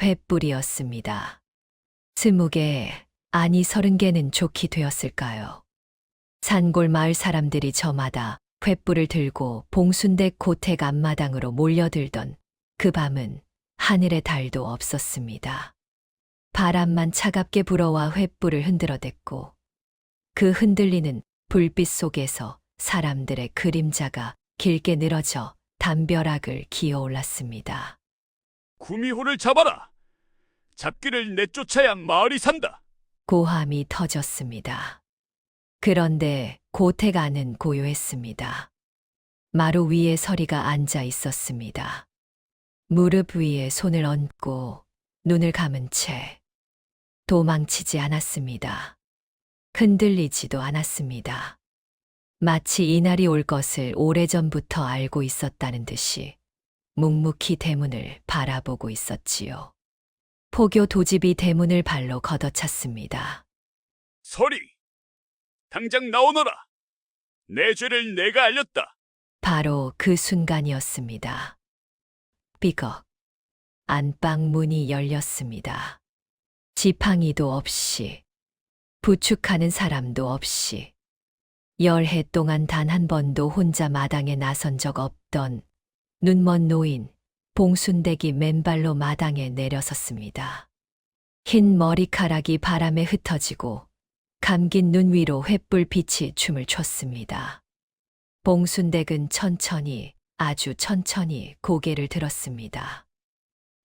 횃불이었습니다. 20개, 아니 30개는 좋게 되었을까요? 산골 마을 사람들이 저마다 횃불을 들고 봉순댁 고택 앞마당으로 몰려들던 그 밤은 하늘에 달도 없었습니다. 바람만 차갑게 불어와 횃불을 흔들어댔고 그 흔들리는 불빛 속에서 사람들의 그림자가 길게 늘어져 담벼락을 기어올랐습니다. 구미호를 잡아라. 잡기를 내쫓아야 마을이 산다. 고함이 터졌습니다. 그런데 고택 안은 고요했습니다. 마루 위에 서리가 앉아 있었습니다. 무릎 위에 손을 얹고 눈을 감은 채 도망치지 않았습니다. 흔들리지도 않았습니다. 마치 이날이 올 것을 오래전부터 알고 있었다는 듯이 묵묵히 대문을 바라보고 있었지요. 포교 도집이 대문을 발로 걷어찼습니다. 서리, 당장 나오너라. 내 죄를 내가 알렸다. 바로 그 순간이었습니다. 삐걱. 안방 문이 열렸습니다. 지팡이도 없이, 부축하는 사람도 없이, 열해 동안 단 한 번도 혼자 마당에 나선 적 없던 눈먼 노인 봉순댁이 맨발로 마당에 내려섰습니다. 흰 머리카락이 바람에 흩어지고 감긴 눈 위로 횃불빛이 춤을 췄습니다. 봉순댁은 천천히, 아주 천천히 고개를 들었습니다.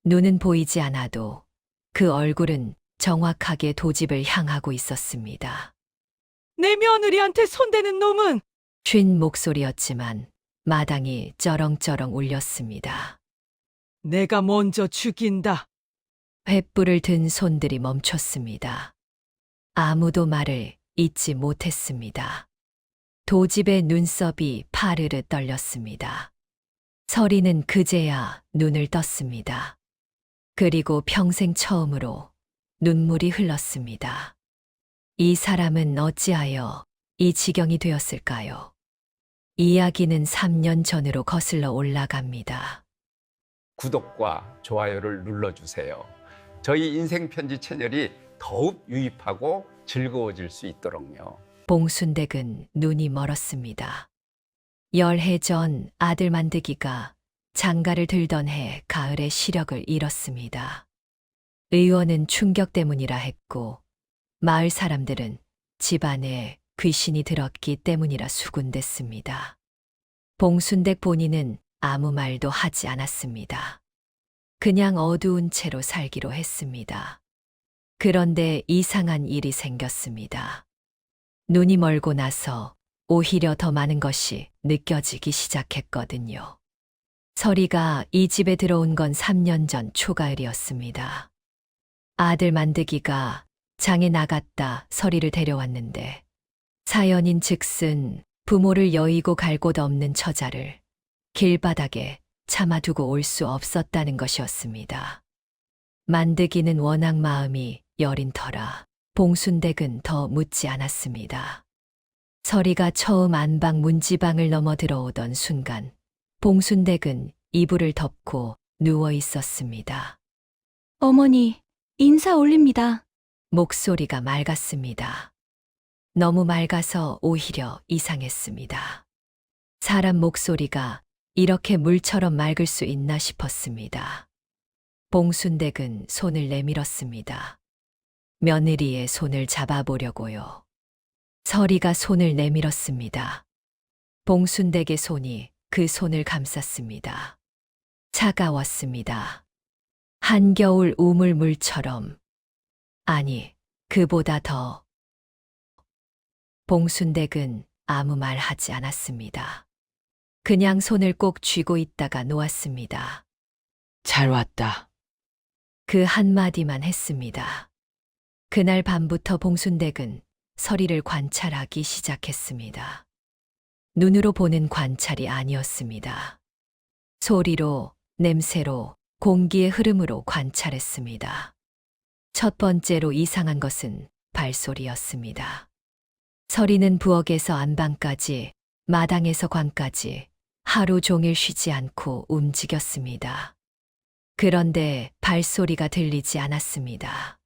눈은 보이지 않아도 그 얼굴은 정확하게 도집을 향하고 있었습니다. 내 며느리한테 손대는 놈은 쉰 목소리였지만 마당이 쩌렁쩌렁 울렸습니다. 내가 먼저 죽인다. 횃불을 든 손들이 멈췄습니다. 아무도 말을 잇지 못했습니다. 도집의 눈썹이 파르르 떨렸습니다. 서리는 그제야 눈을 떴습니다. 그리고 평생 처음으로 눈물이 흘렀습니다. 이 사람은 어찌하여 이 지경이 되었을까요? 이야기는 3년 전으로 거슬러 올라갑니다. 구독과 좋아요를 눌러주세요. 저희 인생편지 채널이 더욱 유익하고 즐거워질 수 있도록요. 봉순댁은 눈이 멀었습니다. 열해 전 아들 만드기가 장가를 들던 해 가을에 시력을 잃었습니다. 의원은 충격 때문이라 했고 마을 사람들은 집안에 귀신이 들었기 때문이라 수군댔습니다. 봉순댁 본인은 아무 말도 하지 않았습니다. 그냥 어두운 채로 살기로 했습니다. 그런데 이상한 일이 생겼습니다. 눈이 멀고 나서 오히려 더 많은 것이 느껴지기 시작했거든요. 서리가 이 집에 들어온 건 3년 전 초가을이었습니다. 아들 만드기가 장에 나갔다 서리를 데려왔는데 사연인 즉슨 부모를 여의고 갈 곳 없는 처자를 길바닥에 참아두고 올 수 없었다는 것이었습니다. 만드기는 워낙 마음이 여린 터라 봉순댁은 더 묻지 않았습니다. 서리가 처음 안방 문지방을 넘어 들어오던 순간 봉순댁은 이불을 덮고 누워 있었습니다. 어머니, 인사 올립니다. 목소리가 맑았습니다. 너무 맑아서 오히려 이상했습니다. 사람 목소리가 이렇게 물처럼 맑을 수 있나 싶었습니다. 봉순댁은 손을 내밀었습니다. 며느리의 손을 잡아보려고요. 서리가 손을 내밀었습니다. 봉순댁의 손이 그 손을 감쌌습니다. 차가웠습니다. 한겨울 우물물처럼. 아니, 그보다 더. 봉순댁은 아무 말 하지 않았습니다. 그냥 손을 꼭 쥐고 있다가 놓았습니다. 잘 왔다. 그 한마디만 했습니다. 그날 밤부터 봉순댁은 서리를 관찰하기 시작했습니다. 눈으로 보는 관찰이 아니었습니다. 소리로, 냄새로, 공기의 흐름으로 관찰했습니다. 첫 번째로 이상한 것은 발소리였습니다. 서리는 부엌에서 안방까지, 마당에서 관까지 하루 종일 쉬지 않고 움직였습니다. 그런데 발소리가 들리지 않았습니다.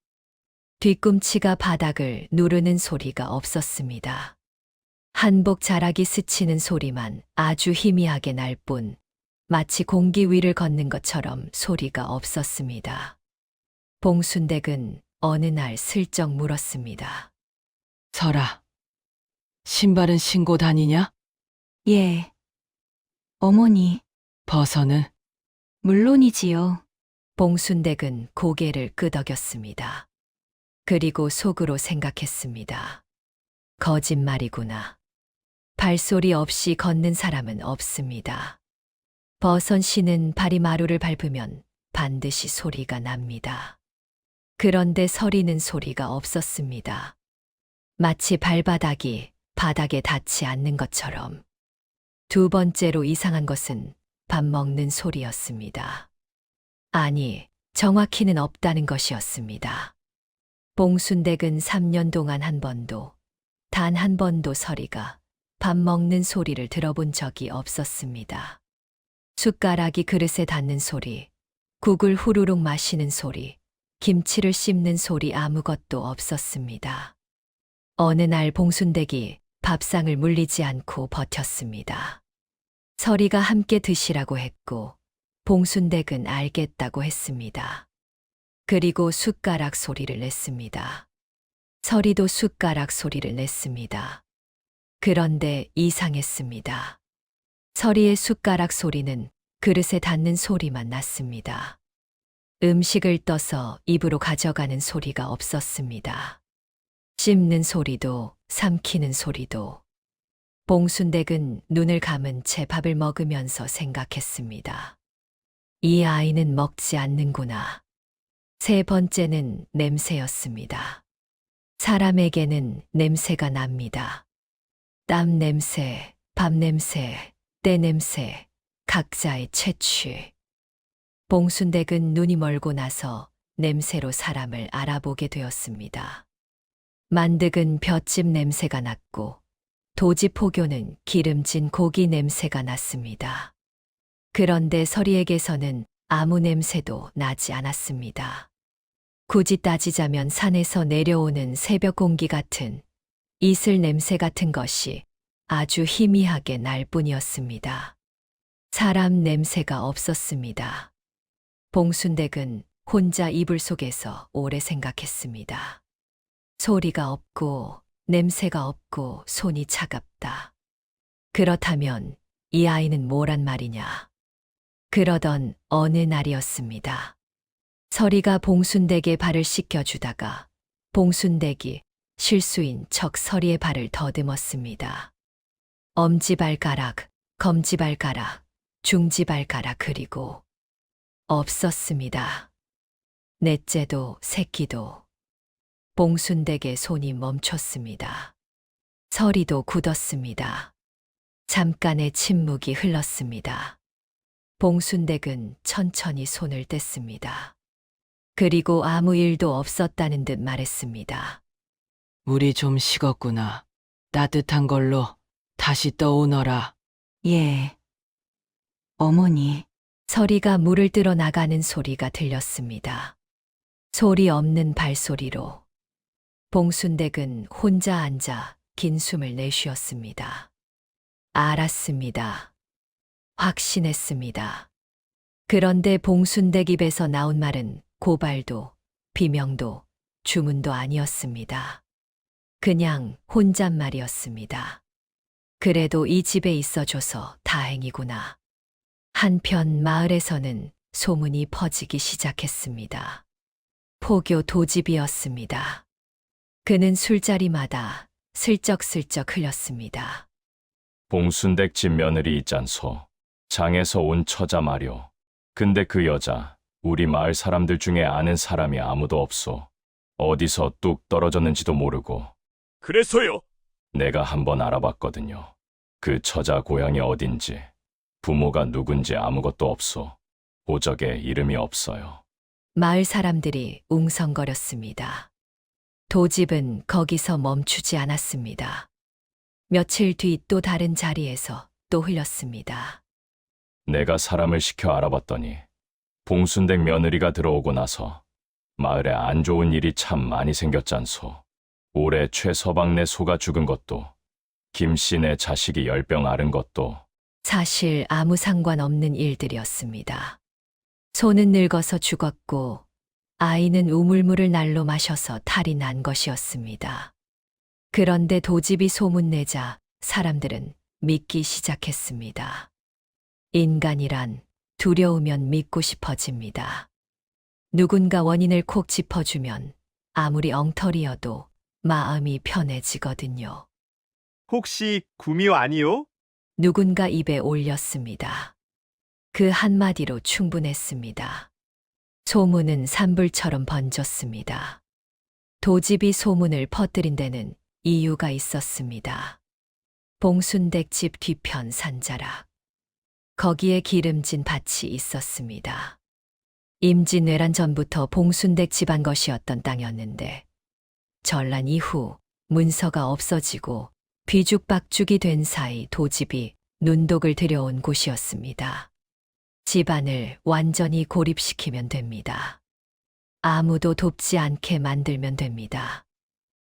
뒤꿈치가 바닥을 누르는 소리가 없었습니다. 한복 자락이 스치는 소리만 아주 희미하게 날 뿐, 마치 공기 위를 걷는 것처럼 소리가 없었습니다. 봉순댁은 어느 날 슬쩍 물었습니다. 설아, 신발은 신고 다니냐? 예. 어머니, 버선은? 물론이지요. 봉순댁은 고개를 끄덕였습니다. 그리고 속으로 생각했습니다. 거짓말이구나. 발소리 없이 걷는 사람은 없습니다. 버선 씨는 발이 마루를 밟으면 반드시 소리가 납니다. 그런데 서리는 소리가 없었습니다. 마치 발바닥이 바닥에 닿지 않는 것처럼. 두 번째로 이상한 것은 밥 먹는 소리였습니다. 아니, 정확히는 없다는 것이었습니다. 봉순댁은 3년 동안 한 번도, 단 한 번도 서리가 밥 먹는 소리를 들어본 적이 없었습니다. 숟가락이 그릇에 닿는 소리, 국을 후루룩 마시는 소리, 김치를 씹는 소리 아무것도 없었습니다. 어느 날 봉순댁이 밥상을 물리지 않고 버텼습니다. 서리가 함께 드시라고 했고, 봉순댁은 알겠다고 했습니다. 그리고 숟가락 소리를 냈습니다. 서리도 숟가락 소리를 냈습니다. 그런데 이상했습니다. 서리의 숟가락 소리는 그릇에 닿는 소리만 났습니다. 음식을 떠서 입으로 가져가는 소리가 없었습니다. 씹는 소리도, 삼키는 소리도. 봉순댁은 눈을 감은 채 밥을 먹으면서 생각했습니다. 이 아이는 먹지 않는구나. 세 번째는 냄새였습니다. 사람에게는 냄새가 납니다. 땀 냄새, 밥 냄새, 때 냄새, 각자의 채취. 봉순댁은 눈이 멀고 나서 냄새로 사람을 알아보게 되었습니다. 만득은 볏짚 냄새가 났고, 도지포교는 기름진 고기 냄새가 났습니다. 그런데 서리에게서는 아무 냄새도 나지 않았습니다. 굳이 따지자면 산에서 내려오는 새벽 공기 같은 이슬 냄새 같은 것이 아주 희미하게 날 뿐이었습니다. 사람 냄새가 없었습니다. 봉순댁은 혼자 이불 속에서 오래 생각했습니다. 소리가 없고 냄새가 없고 손이 차갑다. 그렇다면 이 아이는 뭐란 말이냐. 그러던 어느 날이었습니다. 서리가 봉순댁의 발을 씻겨주다가 봉순댁이 실수인 척 서리의 발을 더듬었습니다. 엄지발가락, 검지발가락, 중지발가락 그리고 없었습니다. 넷째도 새끼도. 봉순댁의 손이 멈췄습니다. 서리도 굳었습니다. 잠깐의 침묵이 흘렀습니다. 봉순댁은 천천히 손을 뗐습니다. 그리고 아무 일도 없었다는 듯 말했습니다. 물이 좀 식었구나. 따뜻한 걸로 다시 떠오너라. 예. 어머니, 서리가 물을 뜨러 나가는 소리가 들렸습니다. 소리 없는 발소리로. 봉순댁은 혼자 앉아 긴 숨을 내쉬었습니다. 알았습니다. 확신했습니다. 그런데 봉순댁 입에서 나온 말은 고발도, 비명도, 주문도 아니었습니다. 그냥 혼잣말이었습니다. 그래도 이 집에 있어줘서 다행이구나. 한편 마을에서는 소문이 퍼지기 시작했습니다. 포교 도집이었습니다. 그는 술자리마다 슬쩍슬쩍 흘렸습니다. 봉순댁 집 며느리 있잖소. 장에서 온 처자 말요. 근데 그 여자 우리 마을 사람들 중에 아는 사람이 아무도 없소. 어디서 뚝 떨어졌는지도 모르고. 그래서요. 내가 한번 알아봤거든요. 그 처자 고향이 어딘지, 부모가 누군지 아무것도 없소. 보적에 이름이 없어요. 마을 사람들이 웅성거렸습니다. 도집은 거기서 멈추지 않았습니다. 며칠 뒤 또 다른 자리에서 또 흘렸습니다. 내가 사람을 시켜 알아봤더니 봉순댁 며느리가 들어오고 나서 마을에 안 좋은 일이 참 많이 생겼잖소. 올해 최서방네 소가 죽은 것도, 김씨네 자식이 열병 앓은 것도, 사실 아무 상관없는 일들이었습니다. 소는 늙어서 죽었고 아이는 우물물을 날로 마셔서 탈이 난 것이었습니다. 그런데 도집이 소문내자 사람들은 믿기 시작했습니다. 인간이란 두려우면 믿고 싶어집니다. 누군가 원인을 콕 짚어주면 아무리 엉터리여도 마음이 편해지거든요. 혹시 구미호 아니요? 누군가 입에 올렸습니다. 그 한마디로 충분했습니다. 소문은 산불처럼 번졌습니다. 도집이 소문을 퍼뜨린 데는 이유가 있었습니다. 봉순댁 집 뒤편 산자락. 거기에 기름진 밭이 있었습니다. 임진왜란 전부터 봉순댁 집안 것이었던 땅이었는데 전란 이후 문서가 없어지고 뒤죽박죽이 된 사이 도집이 눈독을 들여온 곳이었습니다. 집안을 완전히 고립시키면 됩니다. 아무도 돕지 않게 만들면 됩니다.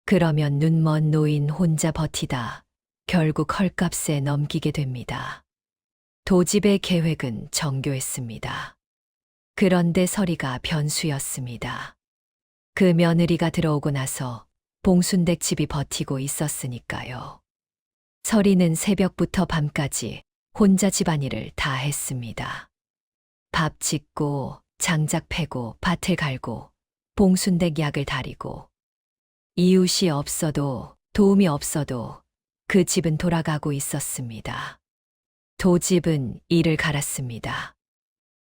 그러면 눈먼 노인 혼자 버티다 결국 헐값에 넘기게 됩니다. 도집의 계획은 정교했습니다. 그런데 서리가 변수였습니다. 그 며느리가 들어오고 나서 봉순댁 집이 버티고 있었으니까요. 서리는 새벽부터 밤까지 혼자 집안일을 다 했습니다. 밥 짓고 장작 패고 밭을 갈고 봉순댁 약을 다리고 이웃이 없어도 도움이 없어도 그 집은 돌아가고 있었습니다. 도집은 이를 갈았습니다.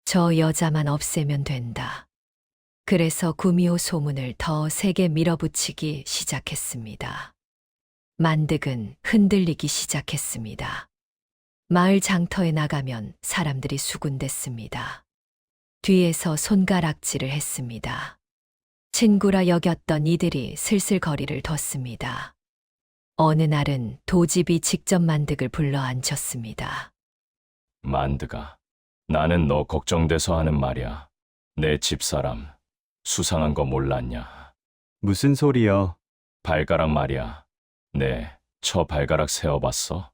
저 여자만 없애면 된다. 그래서 구미호 소문을 더 세게 밀어붙이기 시작했습니다. 만득은 흔들리기 시작했습니다. 마을 장터에 나가면 사람들이 수군댔습니다. 뒤에서 손가락질을 했습니다. 친구라 여겼던 이들이 슬슬 거리를 뒀습니다. 어느 날은 도집이 직접 만득을 불러 앉혔습니다. 만드가, 나는 너 걱정돼서 하는 말이야. 내 집사람, 수상한 거 몰랐냐? 무슨 소리여? 발가락 말이야. 네, 저 발가락 세어봤어?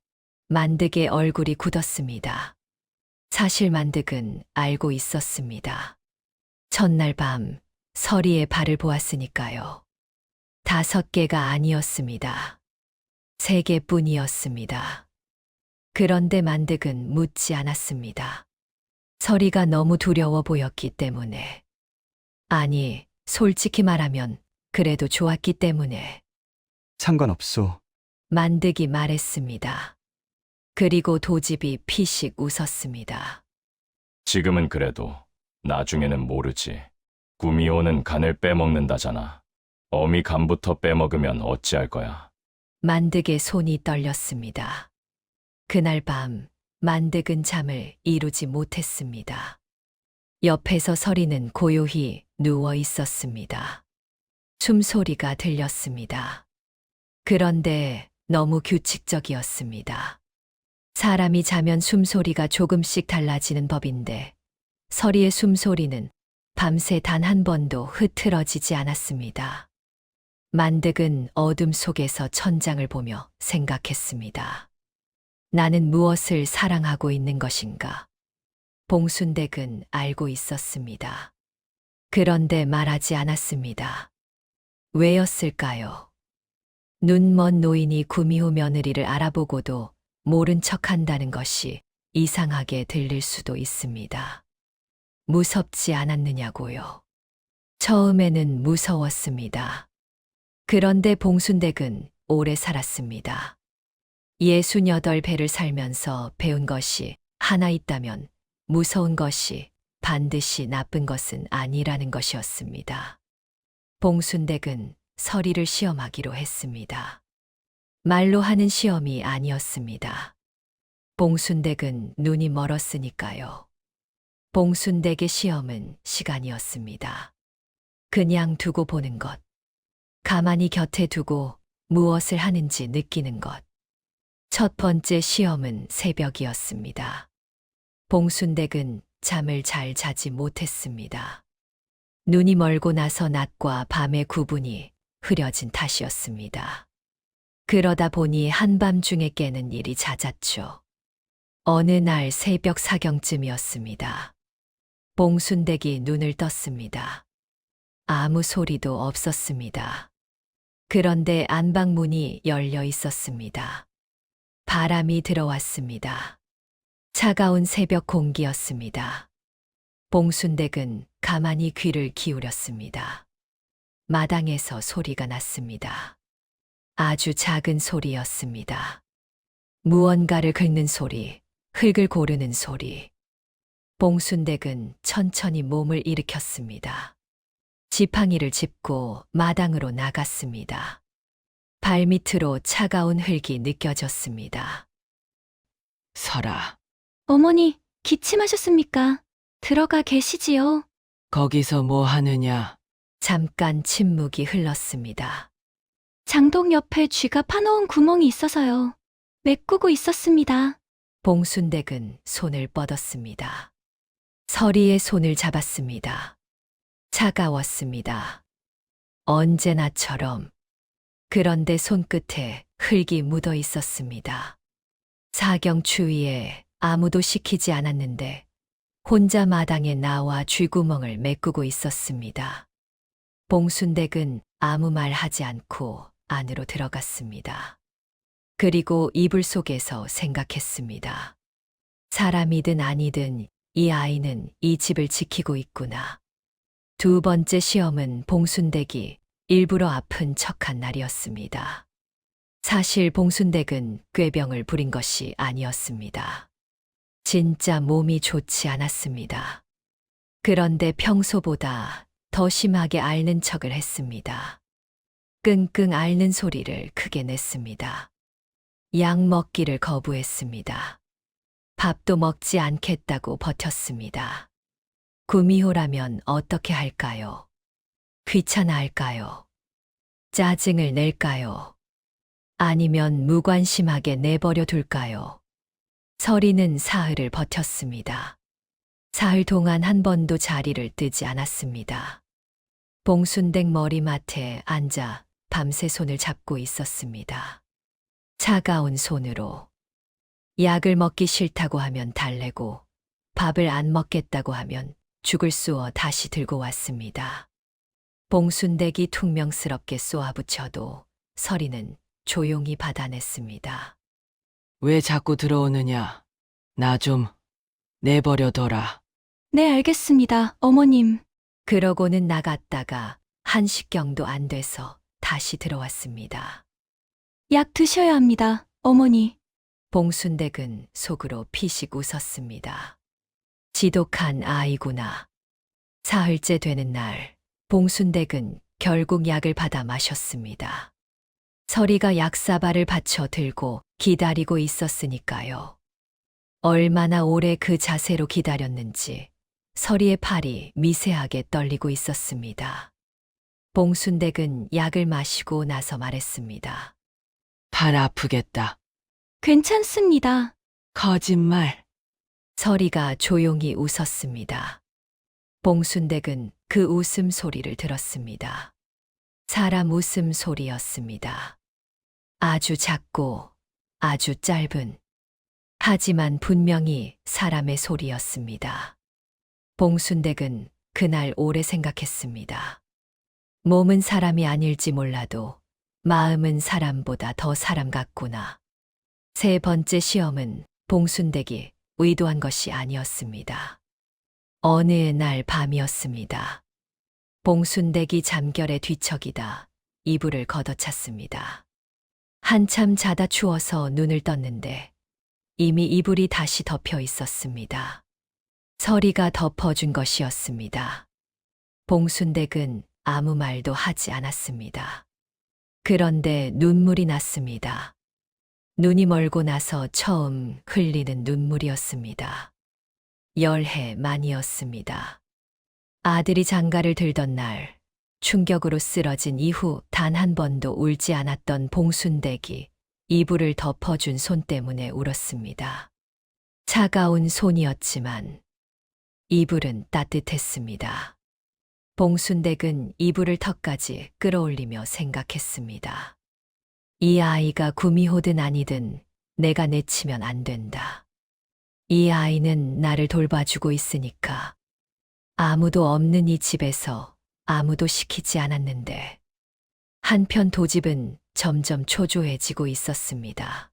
만득의 얼굴이 굳었습니다. 사실 만득은 알고 있었습니다. 첫날 밤 서리의 발을 보았으니까요. 5개가 아니었습니다. 3개뿐이었습니다. 그런데 만득은 묻지 않았습니다. 서리가 너무 두려워 보였기 때문에. 아니, 솔직히 말하면 그래도 좋았기 때문에. 상관없소. 만득이 말했습니다. 그리고 도집이 피식 웃었습니다. 지금은 그래도 나중에는 모르지. 구미호는 간을 빼먹는다잖아. 어미 간부터 빼먹으면 어찌할 거야? 만득의 손이 떨렸습니다. 그날 밤 만득은 잠을 이루지 못했습니다. 옆에서 서리는 고요히 누워 있었습니다. 숨소리가 들렸습니다. 그런데 너무 규칙적이었습니다. 사람이 자면 숨소리가 조금씩 달라지는 법인데 서리의 숨소리는 밤새 단 한 번도 흐트러지지 않았습니다. 만득은 어둠 속에서 천장을 보며 생각했습니다. 나는 무엇을 사랑하고 있는 것인가? 봉순댁은 알고 있었습니다. 그런데 말하지 않았습니다. 왜였을까요? 눈먼 노인이 구미호 며느리를 알아보고도 모른 척한다는 것이 이상하게 들릴 수도 있습니다. 무섭지 않았느냐고요. 처음에는 무서웠습니다. 그런데 봉순댁은 오래 살았습니다. 68배를 살면서 배운 것이 하나 있다면 무서운 것이 반드시 나쁜 것은 아니라는 것이었습니다. 봉순댁은 서리를 시험하기로 했습니다. 말로 하는 시험이 아니었습니다. 봉순댁은 눈이 멀었으니까요. 봉순댁의 시험은 시간이었습니다. 그냥 두고 보는 것. 가만히 곁에 두고 무엇을 하는지 느끼는 것. 첫 번째 시험은 새벽이었습니다. 봉순댁은 잠을 잘 자지 못했습니다. 눈이 멀고 나서 낮과 밤의 구분이 흐려진 탓이었습니다. 그러다 보니 한밤중에 깨는 일이 잦았죠. 어느 날 새벽 사경쯤이었습니다. 봉순댁이 눈을 떴습니다. 아무 소리도 없었습니다. 그런데 안방문이 열려 있었습니다. 바람이 들어왔습니다. 차가운 새벽 공기였습니다. 봉순댁은 가만히 귀를 기울였습니다. 마당에서 소리가 났습니다. 아주 작은 소리였습니다. 무언가를 긁는 소리, 흙을 고르는 소리. 봉순댁은 천천히 몸을 일으켰습니다. 지팡이를 짚고 마당으로 나갔습니다. 발밑으로 차가운 흙이 느껴졌습니다. 설아, 어머니, 기침하셨습니까? 들어가 계시지요. 거기서 뭐 하느냐? 잠깐 침묵이 흘렀습니다. 장독 옆에 쥐가 파놓은 구멍이 있어서요. 메꾸고 있었습니다. 봉순댁은 손을 뻗었습니다. 서리의 손을 잡았습니다. 차가웠습니다. 언제나처럼. 그런데 손끝에 흙이 묻어 있었습니다. 사경 추위에 아무도 시키지 않았는데 혼자 마당에 나와 쥐구멍을 메꾸고 있었습니다. 봉순댁은 아무 말 하지 않고 안으로 들어갔습니다. 그리고 이불 속에서 생각했습니다. 사람이든 아니든 이 아이는 이 집을 지키고 있구나. 두 번째 시험은 봉순댁이 일부러 아픈 척한 날이었습니다. 사실 봉순댁은 꾀병을 부린 것이 아니었습니다. 진짜 몸이 좋지 않았습니다. 그런데 평소보다 더 심하게 앓는 척을 했습니다. 끙끙 앓는 소리를 크게 냈습니다. 약 먹기를 거부했습니다. 밥도 먹지 않겠다고 버텼습니다. 구미호라면 어떻게 할까요? 귀찮아 할까요? 짜증을 낼까요? 아니면 무관심하게 내버려 둘까요? 서리는 사흘을 버텼습니다. 사흘 동안 한 번도 자리를 뜨지 않았습니다. 봉순댁 머리맡에 앉아 밤새 손을 잡고 있었습니다. 차가운 손으로. 약을 먹기 싫다고 하면 달래고 밥을 안 먹겠다고 하면 죽을 쑤어 다시 들고 왔습니다. 봉순댁이 퉁명스럽게 쏘아붙여도 서리는 조용히 받아냈습니다. 왜 자꾸 들어오느냐? 나 좀 내버려둬라. 네, 알겠습니다, 어머님. 그러고는 나갔다가 한식경도 안 돼서 다시 들어왔습니다. 약 드셔야 합니다, 어머니. 봉순댁은 속으로 피식 웃었습니다. 지독한 아이구나. 사흘째 되는 날, 봉순댁은 결국 약을 받아 마셨습니다. 서리가 약사발을 받쳐 들고 기다리고 있었으니까요. 얼마나 오래 그 자세로 기다렸는지 서리의 팔이 미세하게 떨리고 있었습니다. 봉순댁은 약을 마시고 나서 말했습니다. 팔 아프겠다. 괜찮습니다. 거짓말. 서리가 조용히 웃었습니다. 봉순댁은 그 웃음 소리를 들었습니다. 사람 웃음 소리였습니다. 아주 작고 아주 짧은, 하지만 분명히 사람의 소리였습니다. 봉순댁은 그날 오래 생각했습니다. 몸은 사람이 아닐지 몰라도 마음은 사람보다 더 사람 같구나. 세 번째 시험은 봉순댁이 의도한 것이 아니었습니다. 어느 날 밤이었습니다. 봉순댁이 잠결에 뒤척이다 이불을 걷어찼습니다. 한참 자다 추워서 눈을 떴는데 이미 이불이 다시 덮여 있었습니다. 서리가 덮어준 것이었습니다. 봉순댁은 아무 말도 하지 않았습니다. 그런데 눈물이 났습니다. 눈이 멀고 나서 처음 흘리는 눈물이었습니다. 열해 만이었습니다. 아들이 장가를 들던 날, 충격으로 쓰러진 이후 단 한 번도 울지 않았던 봉순댁이 이불을 덮어준 손 때문에 울었습니다. 차가운 손이었지만 이불은 따뜻했습니다. 봉순댁은 이불을 턱까지 끌어올리며 생각했습니다. 이 아이가 구미호든 아니든 내가 내치면 안 된다. 이 아이는 나를 돌봐주고 있으니까. 아무도 없는 이 집에서 아무도 시키지 않았는데. 한편 도집은 점점 초조해지고 있었습니다.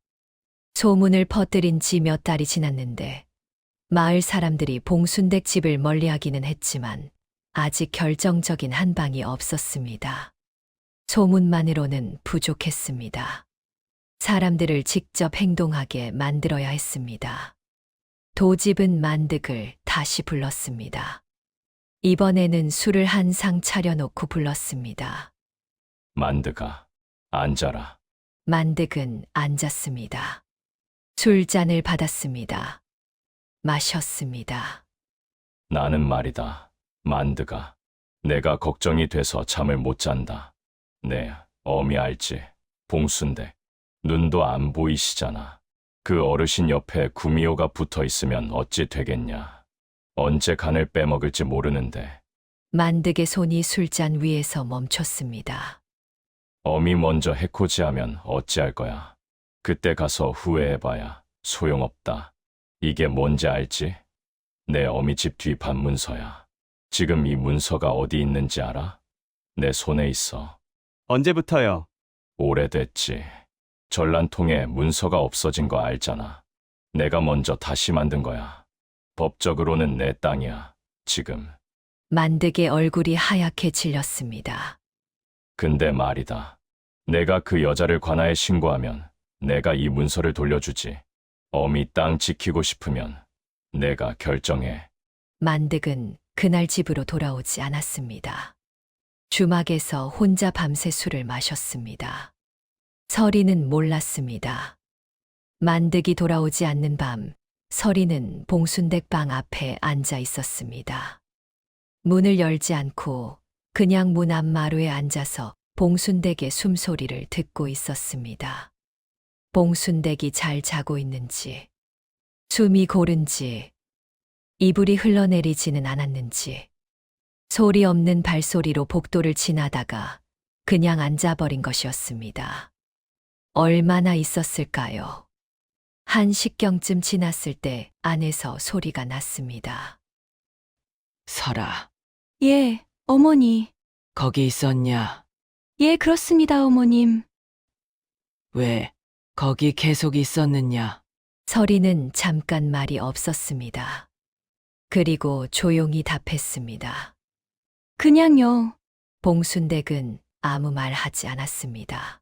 소문을 퍼뜨린 지 몇 달이 지났는데 마을 사람들이 봉순댁 집을 멀리하기는 했지만 아직 결정적인 한 방이 없었습니다. 소문만으로는 부족했습니다. 사람들을 직접 행동하게 만들어야 했습니다. 도집은 만득을 다시 불렀습니다. 이번에는 술을 한 상 차려놓고 불렀습니다. 만드가, 앉아라. 만득은 앉았습니다. 술잔을 받았습니다. 마셨습니다. 나는 말이다. 만드가. 내가 걱정이 돼서 잠을 못 잔다. 네, 어미 알지. 봉순댁. 눈도 안 보이시잖아. 그 어르신 옆에 구미호가 붙어 있으면 어찌 되겠냐. 언제 간을 빼먹을지 모르는데. 만득의 손이 술잔 위에서 멈췄습니다. 어미 먼저 해코지하면 어찌할 거야. 그때 가서 후회해봐야 소용없다. 이게 뭔지 알지? 내 어미 집 뒤 반문서야. 지금 이 문서가 어디 있는지 알아? 내 손에 있어. 언제부터요? 오래됐지. 전란통에 문서가 없어진 거 알잖아. 내가 먼저 다시 만든 거야. 법적으로는 내 땅이야. 지금. 만득의 얼굴이 하얗게 질렸습니다. 근데 말이다. 내가 그 여자를 관아에 신고하면 내가 이 문서를 돌려주지. 어미 땅 지키고 싶으면 내가 결정해. 만득은 그날 집으로 돌아오지 않았습니다. 주막에서 혼자 밤새 술을 마셨습니다. 서리는 몰랐습니다. 만득이 돌아오지 않는 밤, 서리는 봉순댁 방 앞에 앉아 있었습니다. 문을 열지 않고 그냥 문 앞마루에 앉아서 봉순댁의 숨소리를 듣고 있었습니다. 봉순댁이 잘 자고 있는지, 숨이 고른지, 이불이 흘러내리지는 않았는지, 소리 없는 발소리로 복도를 지나다가 그냥 앉아버린 것이었습니다. 얼마나 있었을까요? 1시경쯤 지났을 때 안에서 소리가 났습니다. 설아, 예, 어머니. 거기 있었냐? 예, 그렇습니다, 어머님. 왜 거기 계속 있었느냐? 서리는 잠깐 말이 없었습니다. 그리고 조용히 답했습니다. 그냥요. 봉순댁은 아무 말 하지 않았습니다.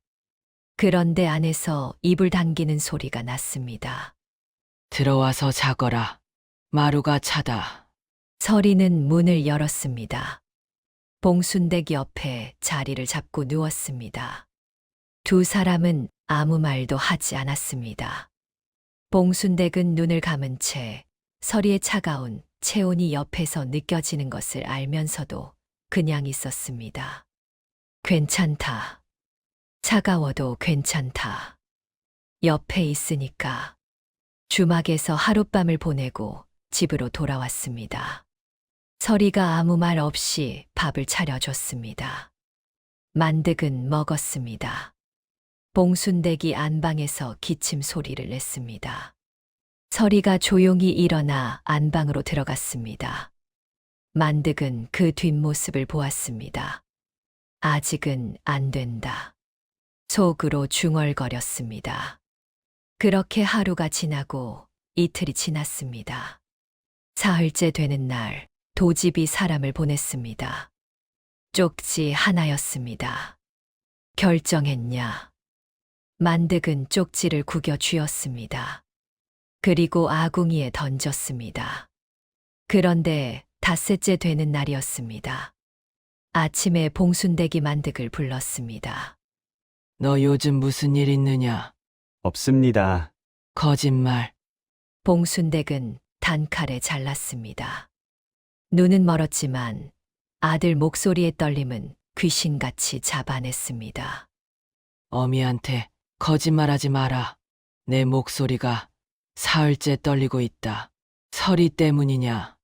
그런데 안에서 이불 당기는 소리가 났습니다. 들어와서 자거라. 마루가 차다. 서리는 문을 열었습니다. 봉순댁 옆에 자리를 잡고 누웠습니다. 두 사람은 아무 말도 하지 않았습니다. 봉순댁은 눈을 감은 채 서리의 차가운 체온이 옆에서 느껴지는 것을 알면서도 그냥 있었습니다. 괜찮다. 차가워도 괜찮다. 옆에 있으니까. 주막에서 하룻밤을 보내고 집으로 돌아왔습니다. 서리가 아무 말 없이 밥을 차려줬습니다. 만득은 먹었습니다. 봉순댁이 안방에서 기침 소리를 냈습니다. 서리가 조용히 일어나 안방으로 들어갔습니다. 만득은 그 뒷모습을 보았습니다. 아직은 안 된다. 속으로 중얼거렸습니다. 그렇게 하루가 지나고 이틀이 지났습니다. 사흘째 되는 날, 도집이 사람을 보냈습니다. 쪽지 하나였습니다. 결정했냐? 만득은 쪽지를 구겨 쥐었습니다. 그리고 아궁이에 던졌습니다. 그런데 닷새째 되는 날이었습니다. 아침에 봉순댁이 만득을 불렀습니다. 너 요즘 무슨 일 있느냐? 없습니다. 거짓말. 봉순댁은 단칼에 잘랐습니다. 눈은 멀었지만 아들 목소리의 떨림은 귀신같이 잡아냈습니다. 어미한테 거짓말하지 마라. 내 목소리가 사흘째 떨리고 있다. 설이 때문이냐?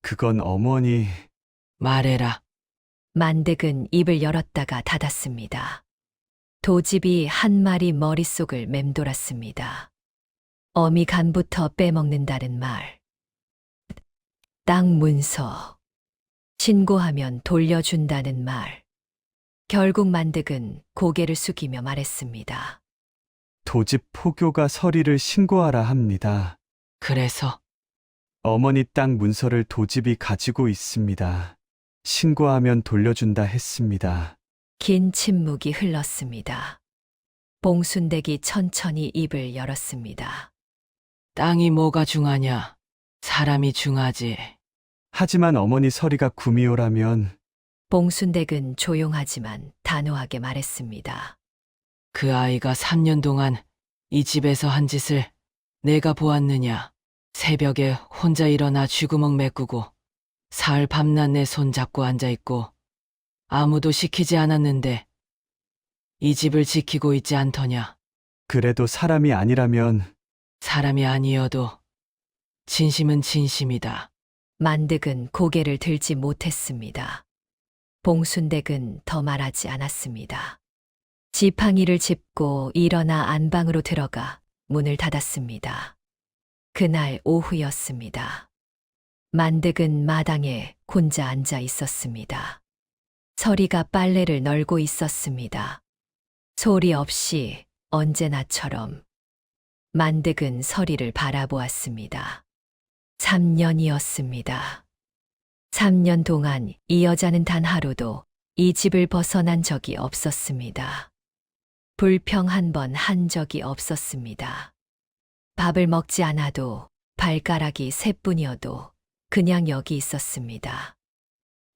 그건 어머니. 말해라. 만득은 입을 열었다가 닫았습니다. 도집이 한 마리 머릿속을 맴돌았습니다. 어미 간부터 빼먹는다는 말. 땅 문서. 신고하면 돌려준다는 말. 결국 만득은 고개를 숙이며 말했습니다. 도집 포교가 서리를 신고하라 합니다. 그래서 어머니 땅 문서를 도집이 가지고 있습니다. 신고하면 돌려준다 했습니다. 긴 침묵이 흘렀습니다. 봉순댁이 천천히 입을 열었습니다. 땅이 뭐가 중하냐? 사람이 중하지. 하지만 어머니 서리가 구미호라면 봉순댁은 조용하지만 단호하게 말했습니다. 그 아이가 3년 동안 이 집에서 한 짓을 내가 보았느냐? 새벽에 혼자 일어나 쥐구멍 메꾸고 사흘 밤낮 내 손 잡고 앉아있고 아무도 시키지 않았는데 이 집을 지키고 있지 않더냐? 그래도 사람이 아니라면 사람이 아니어도 진심은 진심이다. 만득은 고개를 들지 못했습니다. 봉순댁은 더 말하지 않았습니다. 지팡이를 짚고 일어나 안방으로 들어가 문을 닫았습니다. 그날 오후였습니다. 만득은 마당에 혼자 앉아 있었습니다. 서리가 빨래를 널고 있었습니다. 소리 없이 언제나처럼 만득은 서리를 바라보았습니다. 3년이었습니다. 3년 동안 이 여자는 단 하루도 이 집을 벗어난 적이 없었습니다. 불평 한 번 한 적이 없었습니다. 밥을 먹지 않아도 발가락이 세 뿐이어도 그냥 여기 있었습니다.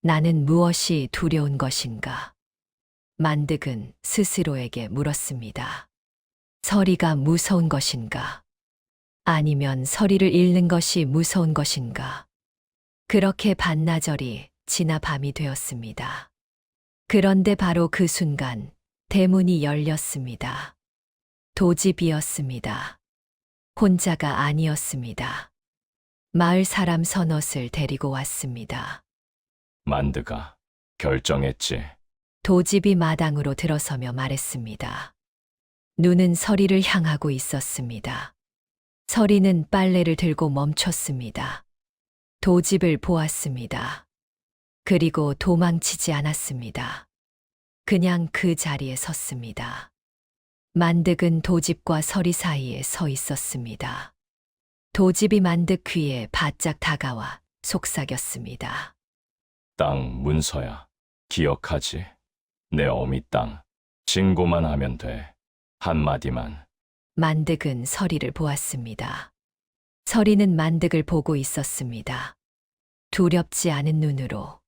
나는 무엇이 두려운 것인가? 만득은 스스로에게 물었습니다. 서리가 무서운 것인가? 아니면 서리를 잃는 것이 무서운 것인가? 그렇게 반나절이 지나 밤이 되었습니다. 그런데 바로 그 순간 대문이 열렸습니다. 도집이었습니다. 혼자가 아니었습니다. 마을 사람 서넛을 데리고 왔습니다. 만드가 결정했지. 도집이 마당으로 들어서며 말했습니다. 눈은 서리를 향하고 있었습니다. 서리는 빨래를 들고 멈췄습니다. 도집을 보았습니다. 그리고 도망치지 않았습니다. 그냥 그 자리에 섰습니다. 만득은 도집과 서리 사이에 서 있었습니다. 도집이 만득 귀에 바짝 다가와 속삭였습니다. 땅 문서야. 기억하지? 내 어미 땅. 신고만 하면 돼. 한마디만. 만득은 서리를 보았습니다. 서리는 만득을 보고 있었습니다. 두렵지 않은 눈으로,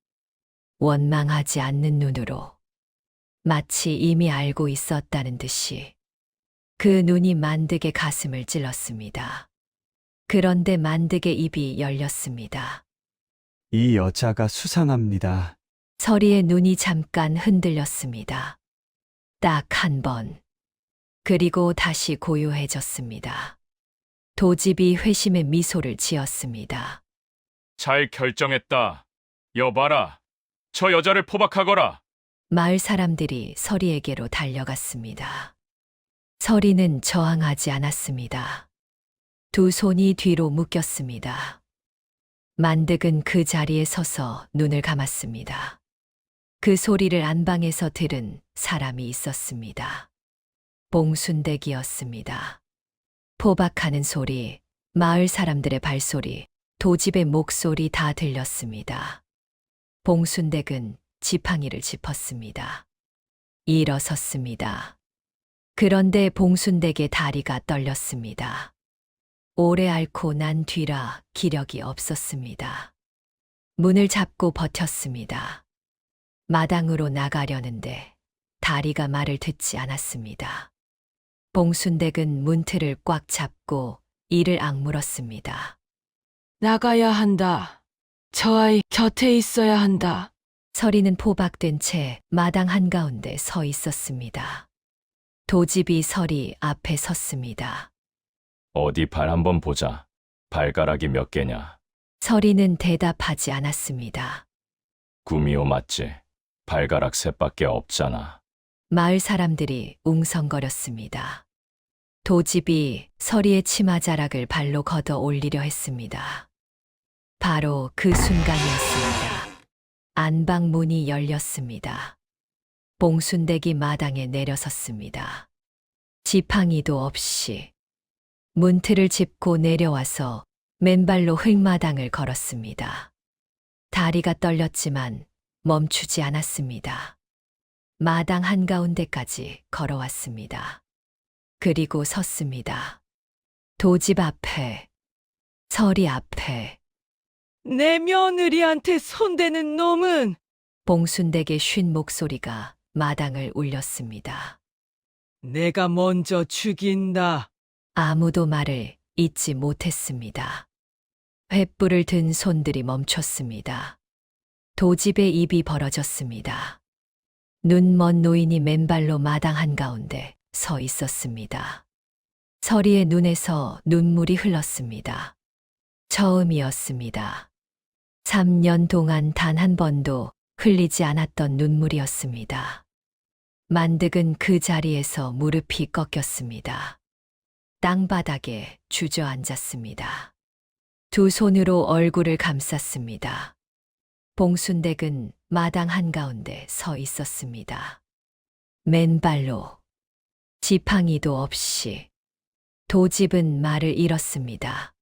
원망하지 않는 눈으로, 마치 이미 알고 있었다는 듯이 그 눈이 만득의 가슴을 찔렀습니다. 그런데 만득의 입이 열렸습니다. 이 여자가 수상합니다. 서리의 눈이 잠깐 흔들렸습니다. 딱 한 번. 그리고 다시 고요해졌습니다. 도집이 회심의 미소를 지었습니다. 잘 결정했다. 여봐라. 저 여자를 포박하거라. 마을 사람들이 서리에게로 달려갔습니다. 서리는 저항하지 않았습니다. 두 손이 뒤로 묶였습니다. 만득은 그 자리에 서서 눈을 감았습니다. 그 소리를 안방에서 들은 사람이 있었습니다. 봉순댁이었습니다. 포박하는 소리, 마을 사람들의 발소리, 도집의 목소리 다 들렸습니다. 봉순댁은 지팡이를 짚었습니다. 일어섰습니다. 그런데 봉순댁의 다리가 떨렸습니다. 오래 앓고 난 뒤라 기력이 없었습니다. 문을 잡고 버텼습니다. 마당으로 나가려는데 다리가 말을 듣지 않았습니다. 봉순댁은 문틀을 꽉 잡고 이를 악물었습니다. 나가야 한다. 저 아이 곁에 있어야 한다. 서리는 포박된 채 마당 한가운데 서 있었습니다. 도집이 서리 앞에 섰습니다. 어디 발 한번 보자. 발가락이 몇 개냐? 서리는 대답하지 않았습니다. 구미호 맞지? 발가락 셋밖에 없잖아. 마을 사람들이 웅성거렸습니다. 도집이 서리의 치마자락을 발로 걷어 올리려 했습니다. 바로 그 순간이었습니다. 안방 문이 열렸습니다. 봉순댁이 마당에 내려섰습니다. 지팡이도 없이 문틀을 짚고 내려와서 맨발로 흙마당을 걸었습니다. 다리가 떨렸지만 멈추지 않았습니다. 마당 한가운데까지 걸어왔습니다. 그리고 섰습니다. 도집 앞에, 서리 앞에, 내 며느리한테 손대는 놈은 봉순댁의 쉰 목소리가 마당을 울렸습니다. 내가 먼저 죽인다. 아무도 말을 잇지 못했습니다. 횃불을 든 손들이 멈췄습니다. 도집의 입이 벌어졌습니다. 눈먼 노인이 맨발로 마당 한가운데 서 있었습니다. 서리의 눈에서 눈물이 흘렀습니다. 처음이었습니다. 3년 동안 단 한 번도 흘리지 않았던 눈물이었습니다. 만득은 그 자리에서 무릎이 꺾였습니다. 땅바닥에 주저앉았습니다. 두 손으로 얼굴을 감쌌습니다. 봉순댁은 마당 한가운데 서 있었습니다. 맨발로, 지팡이도 없이. 도집은 말을 잃었습니다.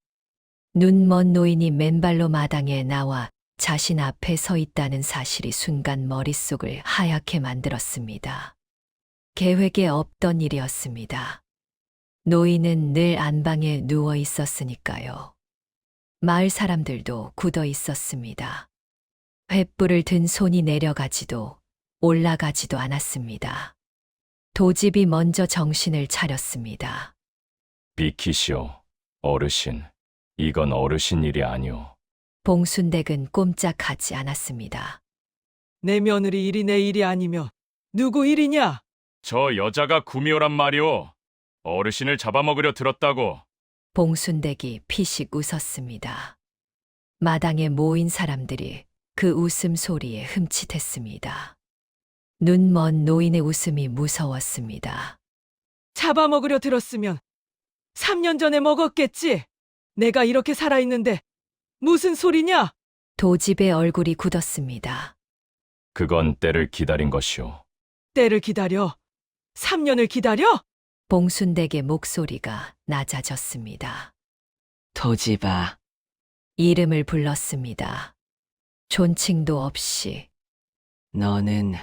눈먼 노인이 맨발로 마당에 나와 자신 앞에 서 있다는 사실이 순간 머릿속을 하얗게 만들었습니다. 계획에 없던 일이었습니다. 노인은 늘 안방에 누워 있었으니까요. 마을 사람들도 굳어 있었습니다. 횃불을 든 손이 내려가지도 올라가지도 않았습니다. 도집이 먼저 정신을 차렸습니다. 비키시오, 어르신. 이건 어르신 일이 아니오. 봉순댁은 꼼짝하지 않았습니다. 내 며느리 일이 내 일이 아니면 누구 일이냐? 저 여자가 구미호란 말이오. 어르신을 잡아먹으려 들었다고. 봉순댁이 피식 웃었습니다. 마당에 모인 사람들이 그 웃음 소리에 흠칫했습니다. 눈먼 노인의 웃음이 무서웠습니다. 잡아먹으려 들었으면 3년 전에 먹었겠지. 내가 이렇게 살아있는데 무슨 소리냐? 도집의 얼굴이 굳었습니다. 그건 때를 기다린 것이오. 때를 기다려? 3년을 기다려? 봉순댁의 목소리가 낮아졌습니다. 도집아, 이름을 불렀습니다. 존칭도 없이. 너는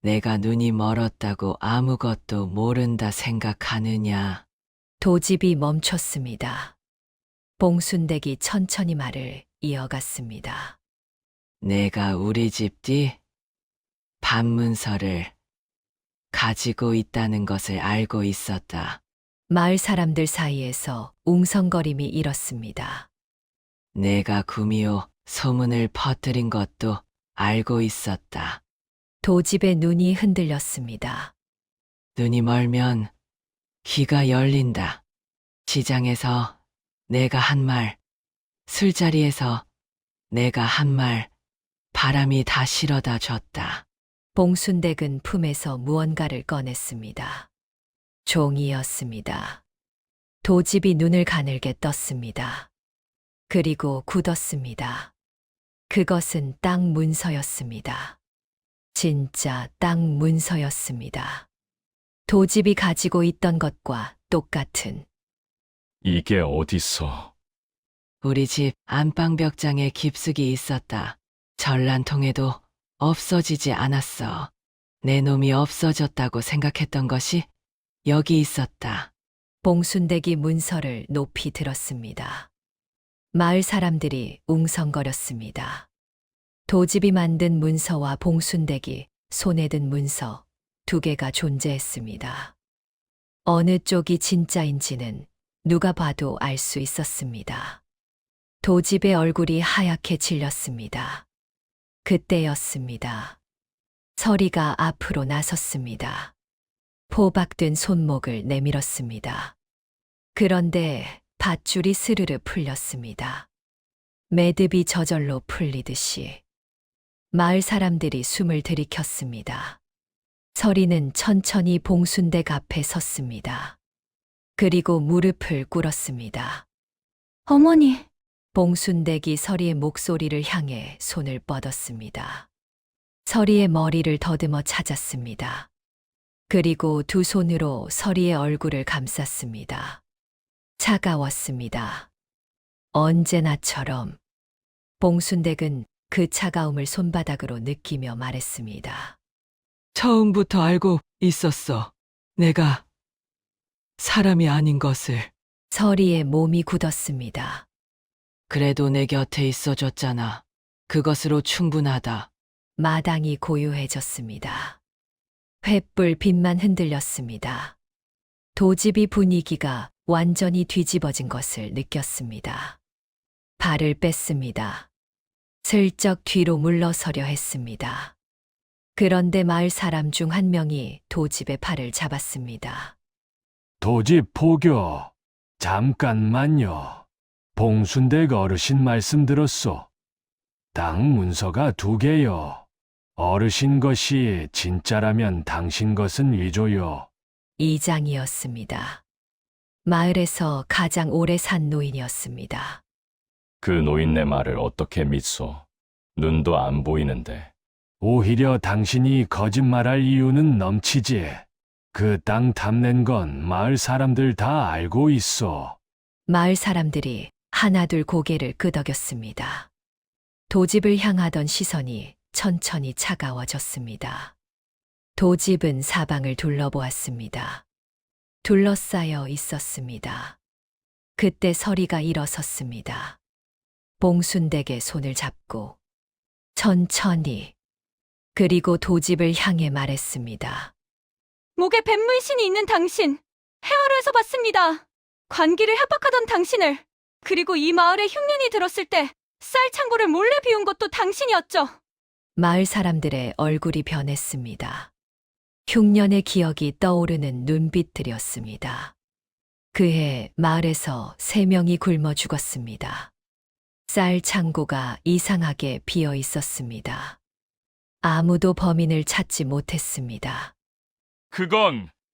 내가 눈이 멀었다고 아무것도 모른다 생각하느냐? 도집이 멈췄습니다. 봉순댁이 천천히 말을 이어갔습니다. 내가 우리 집 뒤 반문서를 가지고 있다는 것을 알고 있었다. 마을 사람들 사이에서 웅성거림이 일었습니다. 내가 구미호 소문을 퍼뜨린 것도 알고 있었다. 도집의 눈이 흔들렸습니다. 눈이 멀면 귀가 열린다. 시장에서 내가 한 말, 술자리에서 내가 한 말, 바람이 다 실어다 줬다. 봉순댁은 품에서 무언가를 꺼냈습니다. 종이였습니다. 도집이 눈을 가늘게 떴습니다. 그리고 굳었습니다. 그것은 땅 문서였습니다. 진짜 땅 문서였습니다. 도집이 가지고 있던 것과 똑같은. 이게 어딨어? 우리 집 안방벽장에 깊숙이 있었다. 전란통에도 없어지지 않았어. 내 놈이 없어졌다고 생각했던 것이 여기 있었다. 봉순댁이 문서를 높이 들었습니다. 마을 사람들이 웅성거렸습니다. 도집이 만든 문서와 봉순댁이 손에 든 문서 두 개가 존재했습니다. 어느 쪽이 진짜인지는 누가 봐도 알 수 있었습니다. 도집의 얼굴이 하얗게 질렸습니다. 그때였습니다. 서리가 앞으로 나섰습니다. 포박된 손목을 내밀었습니다. 그런데 밧줄이 스르르 풀렸습니다. 매듭이 저절로 풀리듯이 마을 사람들이 숨을 들이켰습니다. 서리는 천천히 봉순댁 앞에 섰습니다. 그리고 무릎을 꿇었습니다. 어머니, 봉순댁이 서리의 목소리를 향해 손을 뻗었습니다. 서리의 머리를 더듬어 찾았습니다. 그리고 두 손으로 서리의 얼굴을 감쌌습니다. 차가웠습니다. 언제나처럼 봉순댁은 그 차가움을 손바닥으로 느끼며 말했습니다. 처음부터 알고 있었어. 내가 사람이 아닌 것을. 서리의 몸이 굳었습니다. 그래도 내 곁에 있어줬잖아. 그것으로 충분하다. 마당이 고요해졌습니다. 횃불 빛만 흔들렸습니다. 도집이 분위기가 완전히 뒤집어진 것을 느꼈습니다. 발을 뺐습니다. 슬쩍 뒤로 물러서려 했습니다. 그런데 마을 사람 중 한 명이 도집의 팔을 잡았습니다. 도집 포교, 잠깐만요. 봉순댁 어르신 말씀 들었소. 땅 문서가 2개요. 어르신 것이 진짜라면 당신 것은 위조요. 이장이었습니다. 마을에서 가장 오래 산 노인이었습니다. 그 노인네 말을 어떻게 믿소? 눈도 안 보이는데. 오히려 당신이 거짓말할 이유는 넘치지. 그 땅 탐낸 건 마을 사람들 다 알고 있어. 마을 사람들이 하나둘 고개를 끄덕였습니다. 도집을 향하던 시선이 천천히 차가워졌습니다. 도집은 사방을 둘러보았습니다. 둘러싸여 있었습니다. 그때 서리가 일어섰습니다. 봉순댁의 손을 잡고 천천히 그리고 도집을 향해 말했습니다. 목에 뱀문신이 있는 당신, 해화로에서 봤습니다. 관기를 협박하던 당신을, 그리고 이 마을에 흉년이 들었을 때 쌀 창고를 몰래 비운 것도 당신이었죠. 마을 사람들의 얼굴이 변했습니다. 흉년의 기억이 떠오르는 눈빛들이었습니다. 그해 마을에서 3명이 굶어 죽었습니다. 쌀 창고가 이상하게 비어 있었습니다. 아무도 범인을 찾지 못했습니다.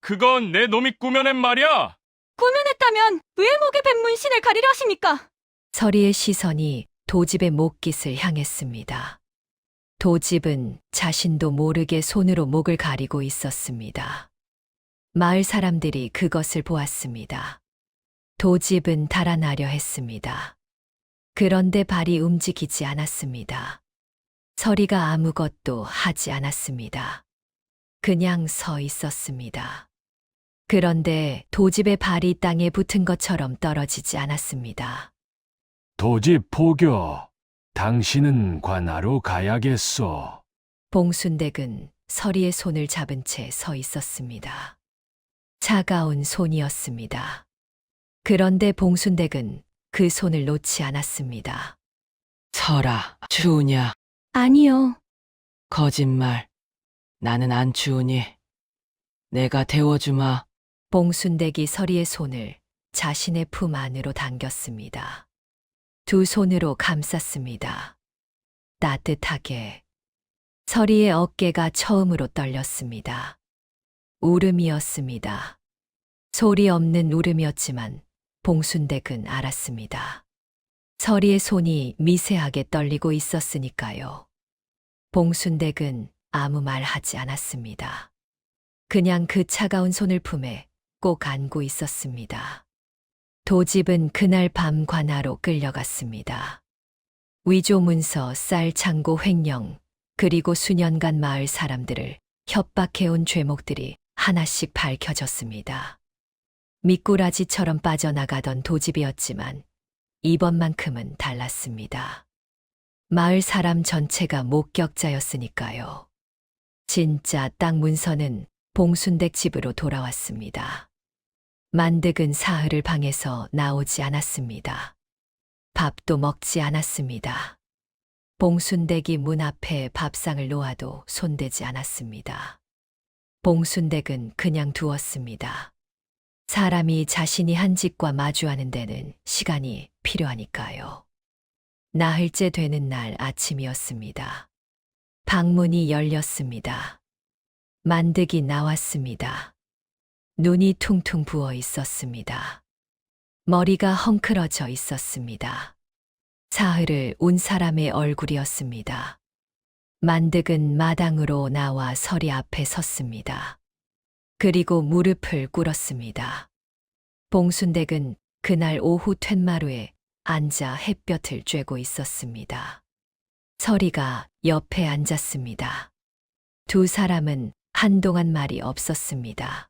그건 내 놈이 꾸며낸 말이야. 꾸며냈다면 왜 목에 뱀문신을 가리려 하십니까? 서리의 시선이 도집의 목깃을 향했습니다. 도집은 자신도 모르게 손으로 목을 가리고 있었습니다. 마을 사람들이 그것을 보았습니다. 도집은 달아나려 했습니다. 그런데 발이 움직이지 않았습니다. 서리가 아무것도 하지 않았습니다. 그냥 서 있었습니다. 그런데 도집의 발이 땅에 붙은 것처럼 떨어지지 않았습니다. 도집 포교, 당신은 관하로 가야겠소. 봉순댁은 서리의 손을 잡은 채 서 있었습니다. 차가운 손이었습니다. 그런데 봉순댁은 그 손을 놓지 않았습니다. 설아, 추우냐? 아니요. 거짓말. 나는 안 추우니. 내가 데워주마. 봉순댁이 서리의 손을 자신의 품 안으로 당겼습니다. 두 손으로 감쌌습니다. 따뜻하게. 서리의 어깨가 처음으로 떨렸습니다. 울음이었습니다. 소리 없는 울음이었지만 봉순댁은 알았습니다. 서리의 손이 미세하게 떨리고 있었으니까요. 봉순댁은 아무 말 하지 않았습니다. 그냥 그 차가운 손을 품에 꼭 안고 있었습니다. 도집은 그날 밤 관하로 끌려갔습니다. 위조 문서, 쌀 창고 횡령, 그리고 수년간 마을 사람들을 협박해온 죄목들이 하나씩 밝혀졌습니다. 미꾸라지처럼 빠져나가던 도집이었지만 이번만큼은 달랐습니다. 마을 사람 전체가 목격자였으니까요. 진짜 땅 문서는 봉순댁 집으로 돌아왔습니다. 만득은 사흘을 방에서 나오지 않았습니다. 밥도 먹지 않았습니다. 봉순댁이 문 앞에 밥상을 놓아도 손대지 않았습니다. 봉순댁은 그냥 두었습니다. 사람이 자신이 한 짓과 마주하는 데는 시간이 필요하니까요. 나흘째 되는 날 아침이었습니다. 방문이 열렸습니다. 만득이 나왔습니다. 눈이 퉁퉁 부어 있었습니다. 머리가 헝클어져 있었습니다. 사흘을 온 사람의 얼굴이었습니다. 만득은 마당으로 나와 서리 앞에 섰습니다. 그리고 무릎을 꿇었습니다. 봉순댁은 그날 오후 툇마루에 앉아 햇볕을 쬐고 있었습니다. 서리가 옆에 앉았습니다. 두 사람은 한동안 말이 없었습니다.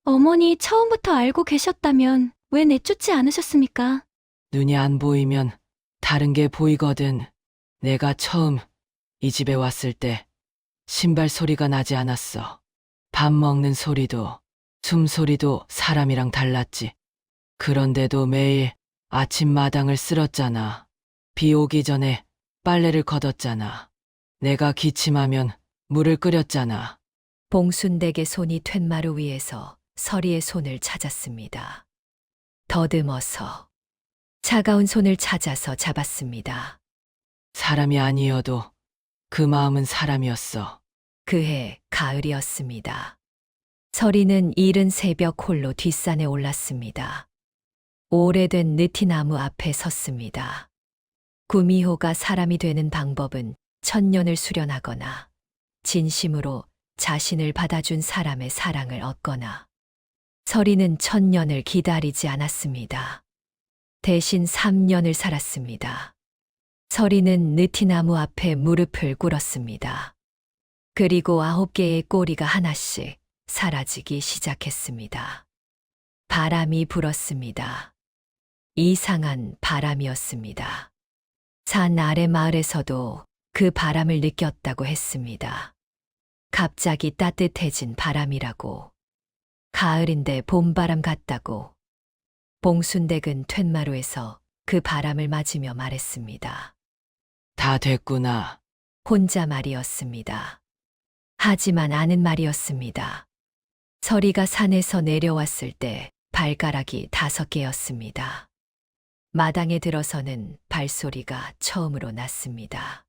어머니 처음부터 알고 계셨다면 왜 내쫓지 않으셨습니까? 눈이 안 보이면 다른 게 보이거든. 내가 처음 이 집에 왔을 때 신발 소리가 나지 않았어. 밥 먹는 소리도, 숨소리도 사람이랑 달랐지. 그런데도 매일 아침 마당을 쓸었잖아. 비 오기 전에 빨래를 걷었잖아. 내가 기침하면 물을 끓였잖아. 봉순댁의 손이 툇마루 위에서 서리의 손을 찾았습니다. 더듬어서 차가운 손을 찾아서 잡았습니다. 사람이 아니어도 그 마음은 사람이었어. 그해 가을이었습니다. 서리는 이른 새벽 홀로 뒷산에 올랐습니다. 오래된 느티나무 앞에 섰습니다. 구미호가 사람이 되는 방법은 천년을 수련하거나 진심으로 자신을 받아준 사람의 사랑을 얻거나. 서리는 천년을 기다리지 않았습니다. 대신 3년을 살았습니다. 서리는 느티나무 앞에 무릎을 꿇었습니다. 그리고 9개의 꼬리가 하나씩 사라지기 시작했습니다. 바람이 불었습니다. 이상한 바람이었습니다. 산 아래 마을에서도 그 바람을 느꼈다고 했습니다. 갑자기 따뜻해진 바람이라고. 가을인데 봄바람 같다고. 봉순댁은 툇마루에서 그 바람을 맞으며 말했습니다. 다 됐구나. 혼자말이었습니다. 하지만 아는 말이었습니다. 서리가 산에서 내려왔을 때 발가락이 5개였습니다. 마당에 들어서는 발소리가 처음으로 났습니다.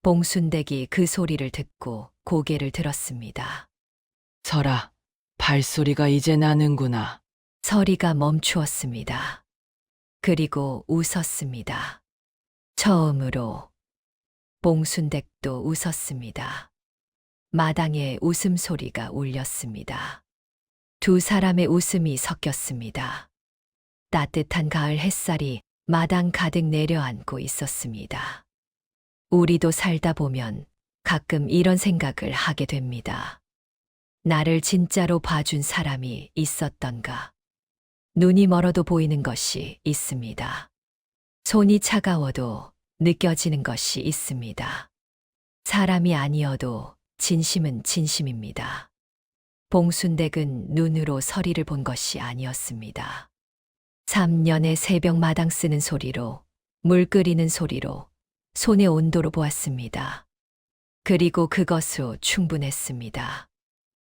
봉순댁이 그 소리를 듣고 고개를 들었습니다. 설아, 발소리가 이제 나는구나. 서리가 멈추었습니다. 그리고 웃었습니다. 처음으로. 봉순댁도 웃었습니다. 마당에 웃음소리가 울렸습니다. 두 사람의 웃음이 섞였습니다. 따뜻한 가을 햇살이 마당 가득 내려앉고 있었습니다. 우리도 살다 보면 가끔 이런 생각을 하게 됩니다. 나를 진짜로 봐준 사람이 있었던가. 눈이 멀어도 보이는 것이 있습니다. 손이 차가워도 느껴지는 것이 있습니다. 사람이 아니어도 진심은 진심입니다. 봉순댁은 눈으로 서리를 본 것이 아니었습니다. 3년의 새벽 마당 쓰는 소리로, 물 끓이는 소리로, 손의 온도로 보았습니다. 그리고 그것으로 충분했습니다.